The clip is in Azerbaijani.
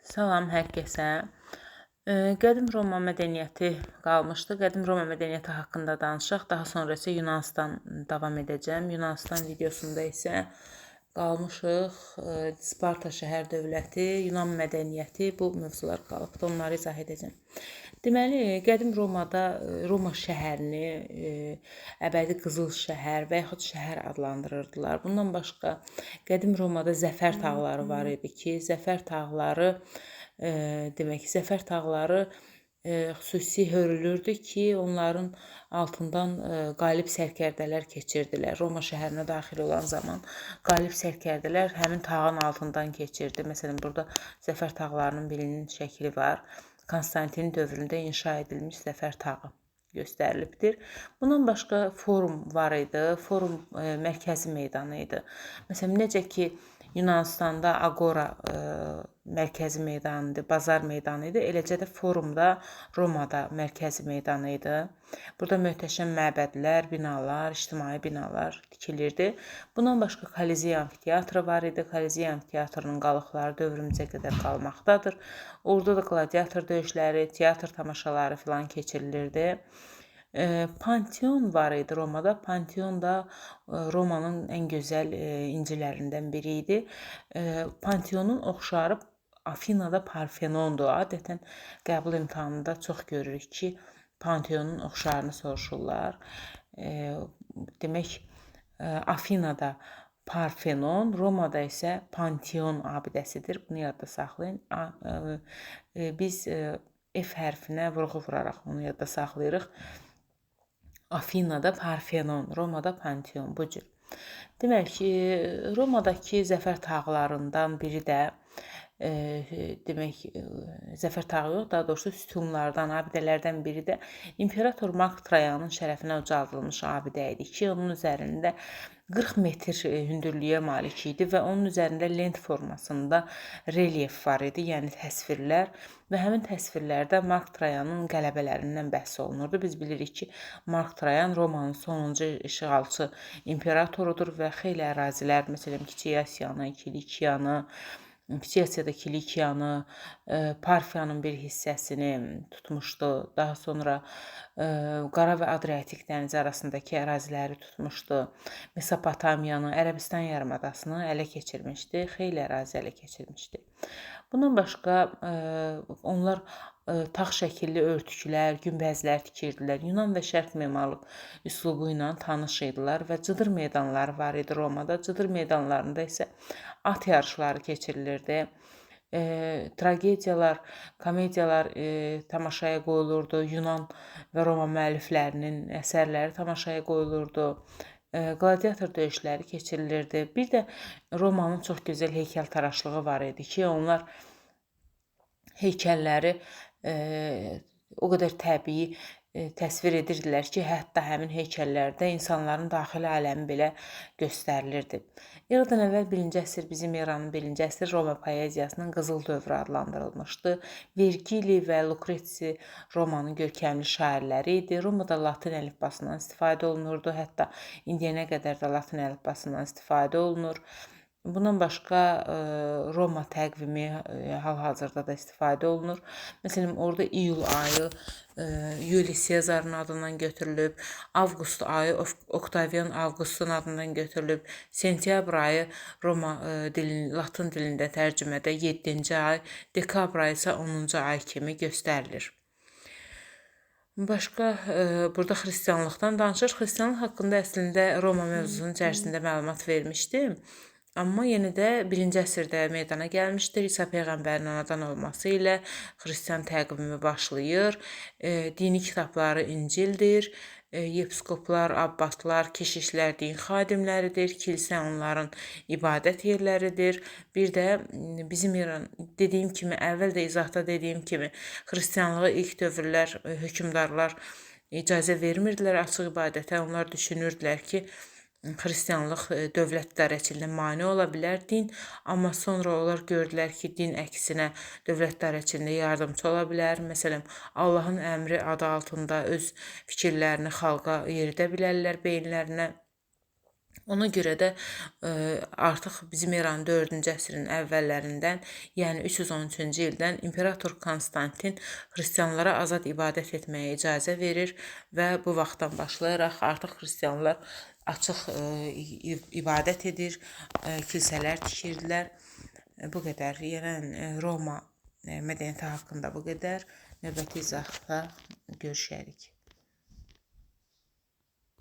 Salam hər kəsə. Qədim Roma mədəniyyəti qalmışdı. Qədim Roma mədəniyyəti haqqında danışaq. Daha sonra isə Yunanıstan davam edəcəm. Yunanıstan videosunda isə qalmışıq. Sparta şəhər dövləti, Yunan mədəniyyəti, bu mövzular qalıbdı. Onları izah edəcəm. Deməli, qədim Romada Roma şəhərini əbədi qızıl şəhər və yaxud şəhər adlandırırdılar. Bundan başqa qədim Romada zəfər tağları var idi ki, zəfər tağları xüsusi hörülürdü ki, onların altından qalib sərkərdələr keçirdilər. Roma şəhərinə daxil olan zaman qalib sərkərdələr həmin tağın altından keçirdi. Məsələn, burada zəfər tağlarının birinin şəkli var. Konstantin dövründə inşa edilmiş zəfər tağı göstərilibdir. Bundan başqa forum var idi. Forum mərkəzi meydanı idi. Məsələn, necə ki Yunanistanda Agora mərkəzi meydanı idi, bazar meydanı idi. Eləcə də forumda Romada mərkəzi meydanı idi. Burada möhtəşəm məbədlər, binalar, ictimai binalar tikilirdi. Bundan başqa Kolizey amfiteatrı var idi. Kolizey amfiteatrının qalıqları dövrümüzə qədər qalmaqdadır. Orada da qladiator döyüşləri, teatr tamaşaları filan keçirilirdi. Panteon var idi Romada. Panteon da Romanın ən gözəl incilərindən biri idi. Panteonun oxşarı Afinada Parfenondur. Adətən qəbul imtahanında çox görürük ki, Panteonun oxşarını soruşurlar. Demək, Afinada Parfenon, Romada isə Panteon abidəsidir. Bunu yadda saxlayın. Biz F hərfinə vurğu vuraraq onu yadda saxlayırıq. Afinada Parfenon, Romada Panteon, bu cür. Demək ki, Romadakı zəfər tağlarından biri də zəfər tağı yox, daha doğrusu sütunlardan, abidələrdən biri də İmperator Mark Trayanın şərəfinə ucaldılmış abidə idi ki, onun üzərində 40 metr hündürlüyə malik idi və onun üzərində lent formasında relyef var idi, yəni təsvirlər və həmin təsvirlərdə Mark Trayanın qələbələrindən bəhs olunurdu. Biz bilirik ki, Mark Trayan Romanın sonuncu işğalçı imperatorudur və xeyli ərazilər, məsələn, Kiçik Asiyanı, Kiçik Asiyada Kilikiyanı, Parfiyanın bir hissəsini tutmuşdu. Daha sonra Qara və Adriatik dənizi arasındakı əraziləri tutmuşdu. Mesopotamiyanı, Ərəbistan yarımadasını ələ keçirmişdi. Xeyli ərazi ələ keçirmişdi. Bundan başqa onlar tağ şəkilli örtüklər, günbəzlər tikirdilər. Yunan və şərq memarlıq üslubu ilə tanış idilər və cıdır meydanları var idi Romada. Cıdır meydanlarında isə at yarışları keçirilirdi. Tragediyalar, komediyalar tamaşaya qoyulurdu. Yunan və Roma müəlliflərinin əsərləri tamaşaya qoyulurdu. Qladiator döyüşləri keçirilirdi. Bir də Romanın çox gözəl heykəltaraşlığı var idi ki, onlar heykəlləri o qədər təbii təsvir edirdilər ki, hətta həmin heykəllərdə insanların daxili aləmi belə göstərilirdi. Eradan əvvəl 1-ci əsr, bizim eranın 1-ci əsr Roma poeziyasının qızıl dövrü adlandırılmışdı. Vergili və Lucrezi Romanın görkəmli şairləri idi. Romada Latin əlifbasından istifadə olunurdu, hətta indiyənə qədər də Latin əlifbasından istifadə olunur. Bundan başqa Roma təqvimi hal-hazırda da istifadə olunur. Məsələn, orada iyul ayı Yuli Sezarın adından götürülüb, avqust ayı Oktavian Avqustun adından götürülüb, sentyabr ayı Roma Latin dilində tərcümədə 7-ci ay, dekabr ayı isə 10-cu ay kimi göstərilir. Başqa, burada xristianlıqdan danışır. Xristianlıq haqqında əslində Roma mövzusunun içərisində məlumat vermişdim. Amma yenə də 1-ci əsrdə meydana gəlmişdir. İsa Peyğəmbərin anadan olması ilə xristian təqvimi başlayır. Dini kitabları İncildir. Yepiskoplar, abbatlar, keşişlər din xadimləridir. Kilsə onların ibadət yerləridir. Bir də bizim İran, dediyim kimi, əvvəl də izahda dediyim kimi, xristianlığı ilk dövrlər hökmdarlar icazə vermirdilər açıq ibadətə. Onlar düşünürdülər ki, xristianlıq dövlət idarəçiliyinə mane ola bilər din, amma sonra onlar gördülər ki, din əksinə dövlət idarəçiliyində yardımçı ola bilər. Məsələn, Allahın əmri adı altında öz fikirlərini xalqa yeridə bilərlər beyinlərinə. Ona görə də artıq bizim eranın 4-cü əsrin əvvəllərindən, yəni 313-cü ildən imperator Konstantin xristianlara azad ibadət etməyə icazə verir və bu vaxtdan başlayaraq artıq xristianlar açıq ibadət edir, kilsələr tikirdilər. Bu qədər. Yəni Roma mədəniyyəti haqqında bu qədər. Növbəti izahda görüşərik.